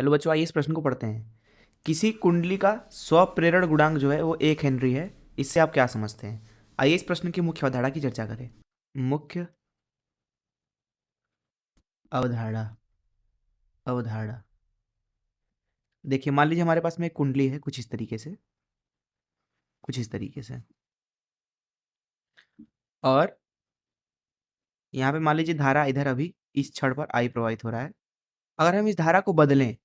चलो बच्चों, आइए इस प्रश्न को पढ़ते हैं। किसी कुंडली का स्वप्रेरण गुणांक जो है वो 1 हेनरी है। इससे आप क्या समझते हैं? आइए इस प्रश्न की मुख्य अवधारणा की चर्चा करें। मुख्य अवधारणा अवधारणा देखिए, मान लीजिए हमारे पास में एक कुंडली है कुछ इस तरीके से और यहाँ पे मान लीजिए धारा इधर अभी इस छड़ पर आई प्रवाहित हो रहा है। अगर हम इस धारा को बदलें,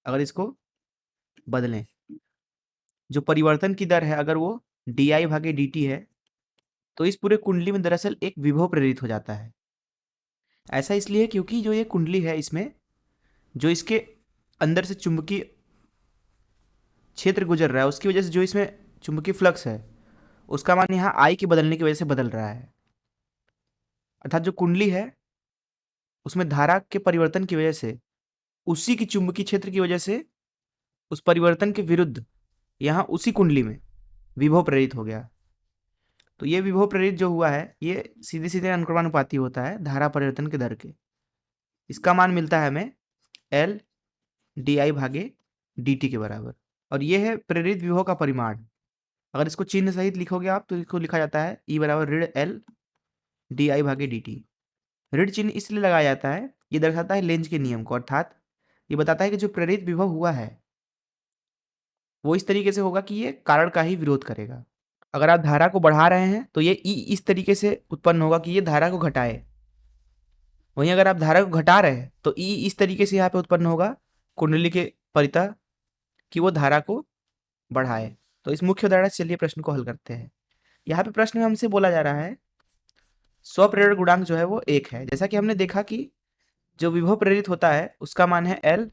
अगर इसको बदलें, जो परिवर्तन की दर है अगर वो di/dt है, तो इस पूरे कुंडली में दरअसल एक विभव प्रेरित हो जाता है। ऐसा इसलिए क्योंकि जो ये कुंडली है, इसमें जो इसके अंदर से चुंबकीय क्षेत्र गुजर रहा है, उसकी वजह से जो इसमें चुंबकीय फ्लक्स है, उसका मान यहाँ आई के बदलने की वजह से बदल रहा है। अर्थात जो कुंडली है उसमें धारा के परिवर्तन की वजह से, उसी की चुंबकीय क्षेत्र की वजह से, उस परिवर्तन के विरुद्ध यहाँ उसी कुंडली में विभव प्रेरित हो गया। तो ये विभव प्रेरित जो हुआ है, ये सीधे सीधे अनुक्रमानुपाती होता है धारा परिवर्तन के दर के। इसका मान मिलता है हमें एल di/dt के बराबर। और ये है प्रेरित विभव का परिमाण। अगर इसको चिन्ह सहित लिखोगे आप तो इसको लिखा जाता है E बराबर ऋण एल di/dt। ऋण चिन्ह इसलिए लगाया जाता है, ये दर्शाता है लेंज के नियम को। अर्थात ये बताता है कि जो प्रेरित विभव हुआ है वो इस तरीके से होगा कि ये कारण का ही विरोध करेगा। अगर आप धारा को बढ़ा रहे हैं तो ये ई इस तरीके से उत्पन्न होगा कि ये धारा को घटाए। वहीं अगर आप धारा को घटा रहे हैं तो ई इस तरीके से यहाँ पे उत्पन्न होगा कुंडली के परितः, कि वो धारा को बढ़ाए। तो इस मुख्य उदाहरण से चलिए प्रश्न को हल करते हैं। यहाँ पे प्रश्न में हमसे बोला जा रहा है स्वप्रेरण गुणांक जो है वो 1 है। जैसा कि हमने देखा कि जो विभव प्रेरित होता है उसका मान है एल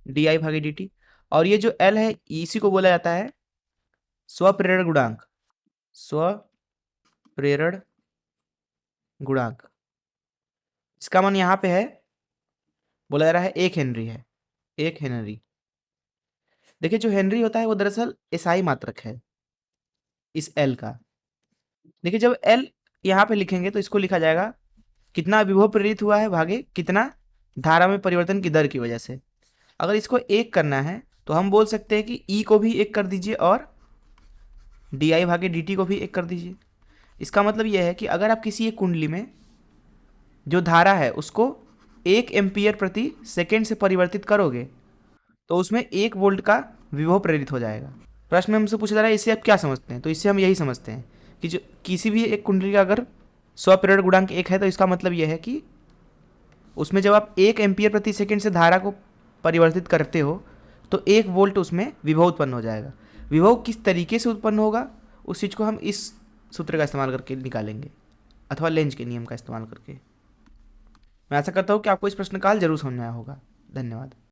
di/dt, और ये जो एल है इसी को बोला जाता है स्वप्रेरण गुणांक। स्वप्रेरण गुणांक, इसका मान यहाँ पे है, बोला जा रहा है 1 हेनरी है। 1 हेनरी। देखिए, जो हेनरी होता है वो दरअसल एसआई मात्रक है इस एल का। देखिए, जब एल यहाँ पे लिखेंगे तो इसको लिखा जाएगा कितना विभव प्रेरित हुआ है भागे कितना धारा में परिवर्तन की दर की वजह से। अगर इसको 1 करना है तो हम बोल सकते हैं कि ई को भी 1 कर दीजिए और di/dt को भी 1 कर दीजिए। इसका मतलब यह है कि अगर आप किसी एक कुंडली में जो धारा है उसको 1 एम्पियर प्रति सेकेंड से परिवर्तित करोगे तो उसमें 1 वोल्ट का विभव प्रेरित हो जाएगा। प्रश्न में हमसे पूछा जा रहा है इससे आप क्या समझते हैं? तो इससे हम यही समझते हैं कि जो किसी भी एक कुंडली का अगर स्वप्रेरण गुणांक 1 है तो इसका मतलब यह है कि उसमें जब आप 1 एम्पियर प्रति सेकेंड से धारा को परिवर्तित करते हो तो 1 वोल्ट उसमें विभव उत्पन्न हो जाएगा। विभव किस तरीके से उत्पन्न होगा उस चीज़ को हम इस सूत्र का इस्तेमाल करके निकालेंगे, अथवा लेंज के नियम का इस्तेमाल करके। मैं आशा करता हूँ कि आपको इस प्रश्न का हल जरूर समझ में आया होगा। धन्यवाद।